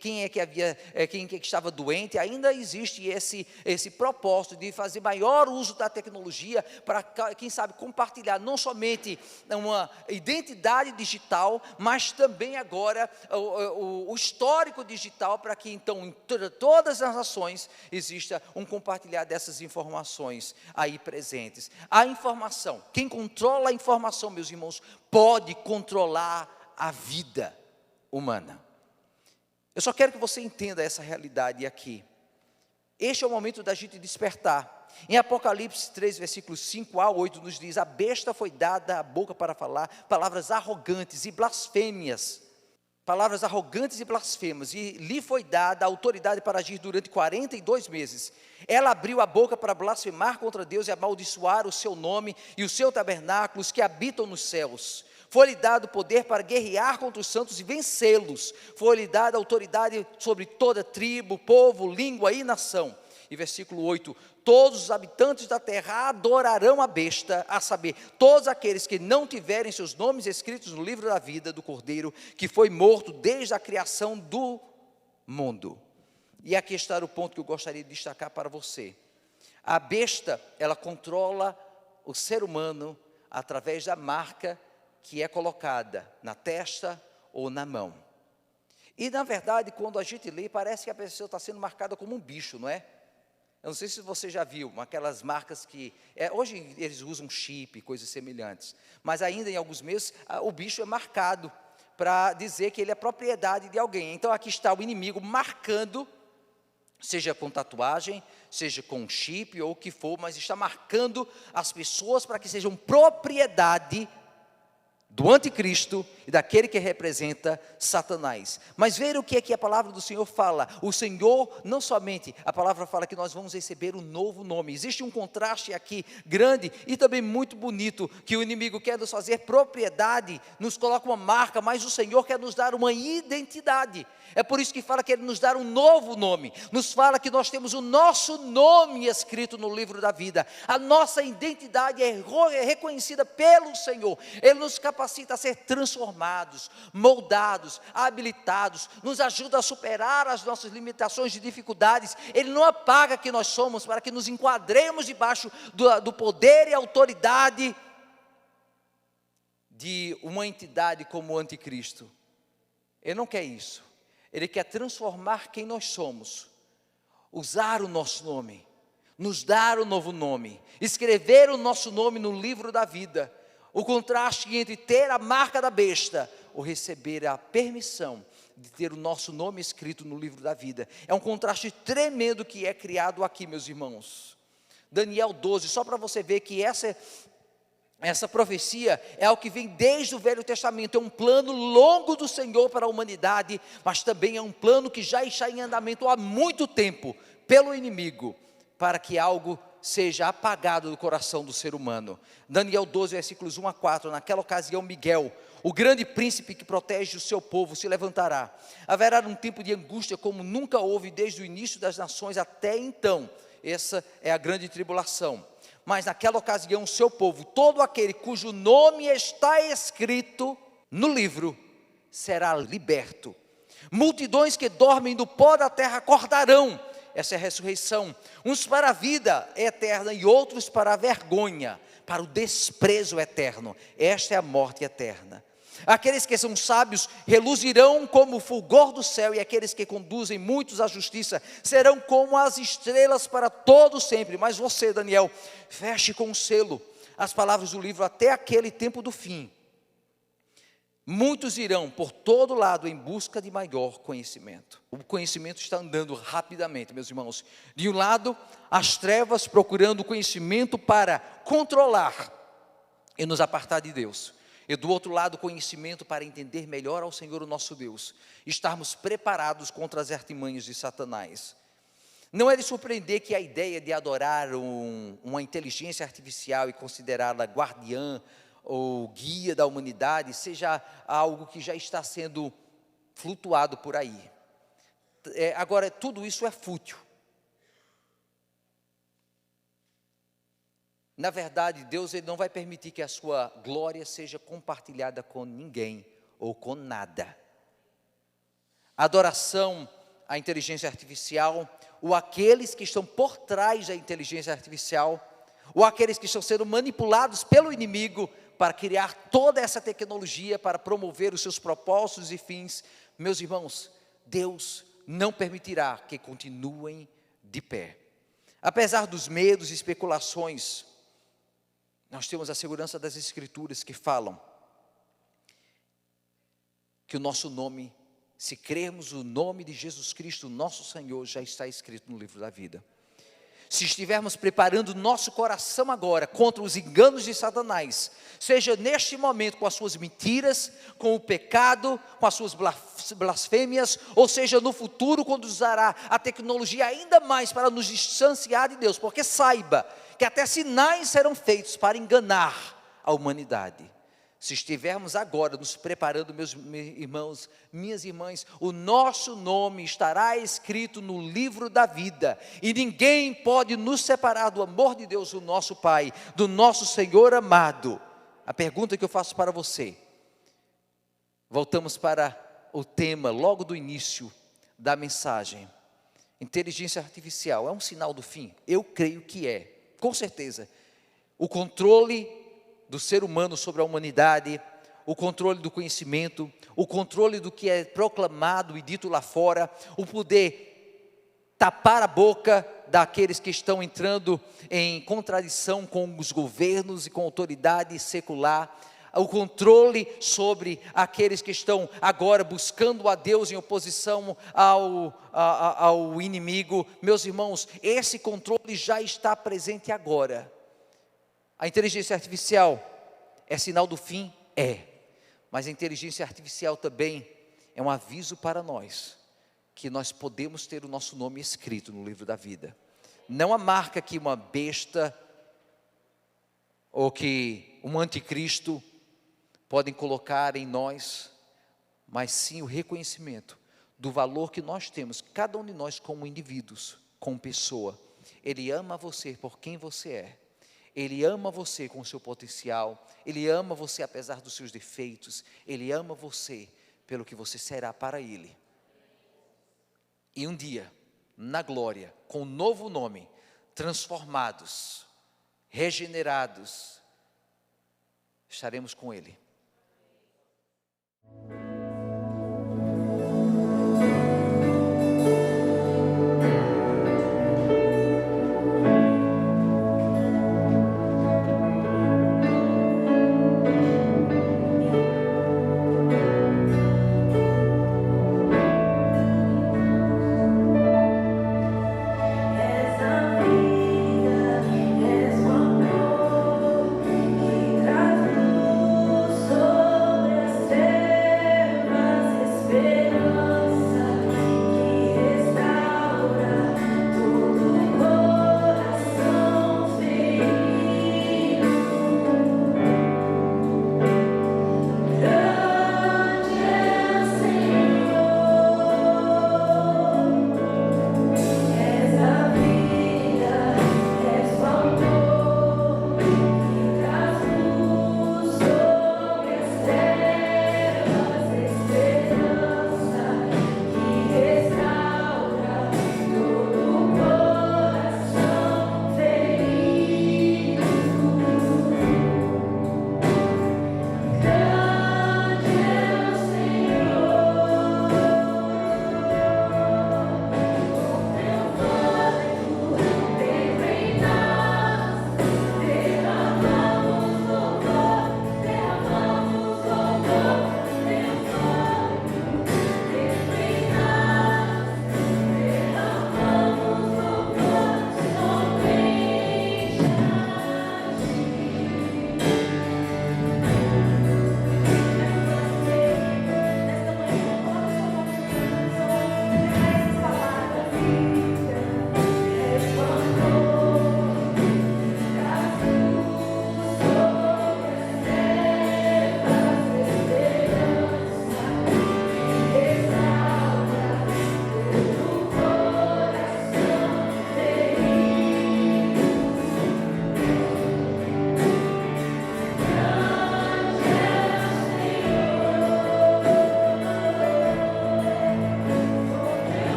Quem é que estava doente. Ainda existe esse propósito de fazer maior uso da tecnologia para, quem sabe, compartilhar não somente uma identidade digital, mas também agora o histórico digital, para que então em todas as nações exista um compartilhar dessas informações aí presentes. A informação, quem controla a informação, meus irmãos, pode controlar a vida humana. Eu só quero que você entenda essa realidade aqui. Este é o momento da gente despertar. Em Apocalipse 3, versículos 5 a 8, nos diz: a besta foi dada a boca para falar palavras arrogantes e blasfêmias. Palavras arrogantes e blasfemas, e lhe foi dada a autoridade para agir durante 42 meses. Ela abriu a boca para blasfemar contra Deus e amaldiçoar o seu nome e o seu tabernáculo, os que habitam nos céus. Foi-lhe dado poder para guerrear contra os santos e vencê-los. Foi-lhe dada autoridade sobre toda tribo, povo, língua e nação. E versículo 8: todos os habitantes da terra adorarão a besta, a saber, todos aqueles que não tiverem seus nomes escritos no livro da vida do Cordeiro, que foi morto desde a criação do mundo. E aqui está o ponto que eu gostaria de destacar para você. A besta, ela controla o ser humano através da marca que é colocada na testa ou na mão. E na verdade, quando a gente lê, parece que a pessoa está sendo marcada como um bicho, não é? Eu não sei se você já viu aquelas marcas que, hoje eles usam chip, coisas semelhantes, mas ainda em alguns meses o bicho é marcado para dizer que ele é propriedade de alguém. Então aqui está o inimigo marcando, seja com tatuagem, seja com chip ou o que for, mas está marcando as pessoas para que sejam propriedade do anticristo e daquele que representa Satanás. Mas veja o que é que a palavra do Senhor fala. O Senhor, não somente, a palavra fala que nós vamos receber um novo nome. Existe um contraste aqui grande e também muito bonito, que o inimigo quer nos fazer propriedade, nos coloca uma marca, mas o Senhor quer nos dar uma identidade. É por isso que fala que Ele nos dá um novo nome, nos fala que nós temos o nosso nome escrito no livro da vida. A nossa identidade é reconhecida pelo Senhor. Ele nos capacita a ser transformados, moldados, habilitados, nos ajuda a superar as nossas limitações e dificuldades. Ele não apaga quem nós somos para que nos enquadremos debaixo do poder e autoridade de uma entidade como o anticristo. Ele não quer isso. Ele quer transformar quem nós somos, usar o nosso nome, nos dar um novo nome, escrever o nosso nome no livro da vida. O contraste entre ter a marca da besta ou receber a permissão de ter o nosso nome escrito no livro da vida. É um contraste tremendo que é criado aqui, meus irmãos. Daniel 12, só para você ver que essa profecia é algo que vem desde o Velho Testamento. É um plano longo do Senhor para a humanidade, mas também é um plano que já está em andamento há muito tempo pelo inimigo, para que algo seja apagado do coração do ser humano. Daniel 12, versículos 1 a 4, naquela ocasião Miguel, o grande príncipe que protege o seu povo, se levantará. Haverá um tempo de angústia como nunca houve desde o início das nações até então. Essa é a grande tribulação. Mas naquela ocasião o seu povo, todo aquele cujo nome está escrito no livro será liberto. Multidões que dormem no pó da terra acordarão. Essa é a ressurreição. Uns para a vida eterna e outros para a vergonha, para o desprezo eterno. Esta é a morte eterna. Aqueles que são sábios reluzirão como o fulgor do céu, e aqueles que conduzem muitos à justiça serão como as estrelas para todo sempre. Mas você, Daniel, feche com um selo as palavras do livro até aquele tempo do fim. Muitos irão por todo lado em busca de maior conhecimento. O conhecimento está andando rapidamente, meus irmãos. De um lado, as trevas procurando conhecimento para controlar e nos apartar de Deus. E do outro lado, o conhecimento para entender melhor ao Senhor, o nosso Deus. Estarmos preparados contra as artimanhas de Satanás. Não é de surpreender que a ideia de adorar uma inteligência artificial e considerá-la guardiã ou guia da humanidade seja algo que já está sendo flutuado por aí. Agora, tudo isso é fútil. Na verdade, Deus ele não vai permitir que a sua glória seja compartilhada com ninguém ou com nada. A adoração à inteligência artificial, ou aqueles que estão por trás da inteligência artificial, ou aqueles que estão sendo manipulados pelo inimigo para criar toda essa tecnologia, para promover os seus propósitos e fins, meus irmãos, Deus não permitirá que continuem de pé. Apesar dos medos e especulações, nós temos a segurança das Escrituras que falam que o nosso nome, se crermos o nome de Jesus Cristo, nosso Senhor, já está escrito no livro da vida. Se estivermos preparando nosso coração agora contra os enganos de Satanás, seja neste momento com as suas mentiras, com o pecado, com as suas blasfêmias, ou seja no futuro quando usará a tecnologia ainda mais para nos distanciar de Deus, porque saiba que até sinais serão feitos para enganar a humanidade. Se estivermos agora nos preparando, meus irmãos, minhas irmãs, o nosso nome estará escrito no livro da vida, e ninguém pode nos separar do amor de Deus, o nosso Pai, do nosso Senhor amado. A pergunta que eu faço para você, voltamos para o tema logo do início da mensagem. Inteligência artificial é um sinal do fim? Eu creio que é, com certeza. O controle do ser humano sobre a humanidade, o controle do conhecimento, o controle do que é proclamado e dito lá fora, o poder tapar a boca daqueles que estão entrando em contradição com os governos e com a autoridade secular, o controle sobre aqueles que estão agora buscando a Deus em oposição ao inimigo. Meus irmãos, esse controle já está presente agora. A inteligência artificial é sinal do fim? É. Mas a inteligência artificial também é um aviso para nós, que nós podemos ter o nosso nome escrito no livro da vida. Não a marca que uma besta, ou que um anticristo podem colocar em nós, mas sim o reconhecimento do valor que nós temos, cada um de nós como indivíduos, como pessoa. Ele ama você por quem você é. Ele ama você com o seu potencial, Ele ama você apesar dos seus defeitos, Ele ama você pelo que você será para Ele. E um dia, na glória, com um novo nome, transformados, regenerados, estaremos com Ele.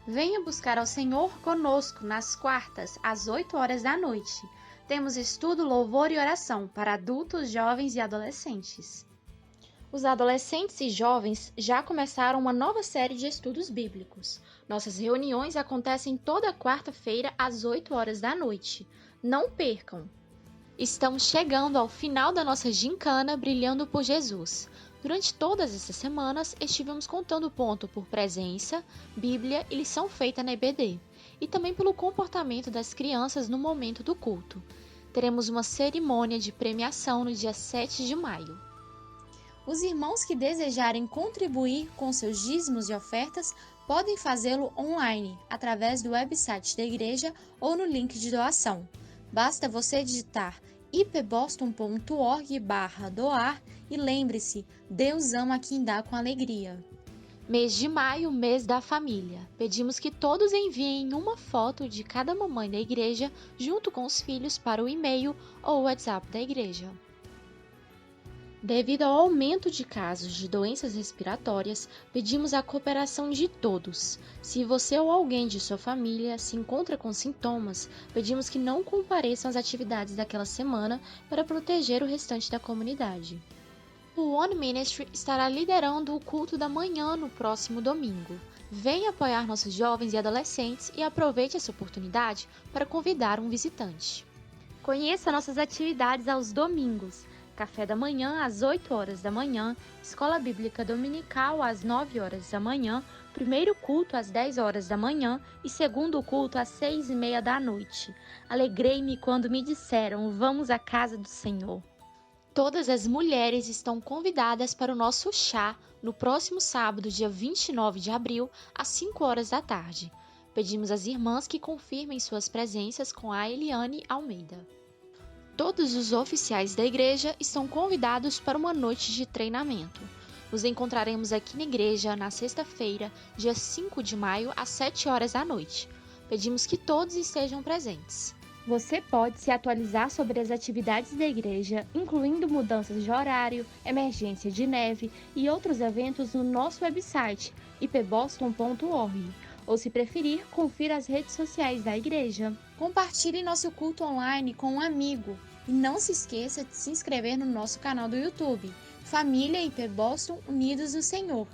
Venha buscar ao Senhor conosco nas quartas, às 8 horas da noite. Temos estudo, louvor e oração para adultos, jovens e adolescentes. Os adolescentes e jovens já começaram uma nova série de estudos bíblicos. Nossas reuniões acontecem toda quarta-feira às 8 horas da noite. Não percam! Estamos chegando ao final da nossa gincana Brilhando por Jesus. Durante todas essas semanas, estivemos contando ponto por presença, Bíblia e lição feita na EBD, e também pelo comportamento das crianças no momento do culto. Teremos uma cerimônia de premiação no dia 7 de maio. Os irmãos que desejarem contribuir com seus dízimos e ofertas podem fazê-lo online, através do website da igreja ou no link de doação. Basta você digitar ipboston.org/doar e lembre-se, Deus ama quem dá com alegria. Mês de maio, mês da família. Pedimos que todos enviem uma foto de cada mamãe da igreja junto com os filhos para o e-mail ou WhatsApp da igreja. Devido ao aumento de casos de doenças respiratórias, pedimos a cooperação de todos. Se você ou alguém de sua família se encontra com sintomas, pedimos que não compareçam às atividades daquela semana para proteger o restante da comunidade. O One Ministry estará liderando o culto da manhã no próximo domingo. Venha apoiar nossos jovens e adolescentes e aproveite essa oportunidade para convidar um visitante. Conheça nossas atividades aos domingos. Café da manhã às 8 horas da manhã, escola bíblica dominical às 9 horas da manhã, primeiro culto às 10 horas da manhã e segundo culto às 6:30 da noite. Alegrei-me quando me disseram, vamos à casa do Senhor. Todas as mulheres estão convidadas para o nosso chá no próximo sábado, dia 29 de abril, às 5 horas da tarde. Pedimos às irmãs que confirmem suas presenças com a Eliane Almeida. Todos os oficiais da igreja estão convidados para uma noite de treinamento. Nos encontraremos aqui na igreja na sexta-feira, dia 5 de maio, às 7 horas da noite. Pedimos que todos estejam presentes. Você pode se atualizar sobre as atividades da igreja, incluindo mudanças de horário, emergência de neve e outros eventos no nosso website, ipboston.org. Ou, se preferir, confira as redes sociais da igreja. Compartilhe nosso culto online com um amigo. E não se esqueça de se inscrever no nosso canal do YouTube, Família IP Boston Unidos no Senhor.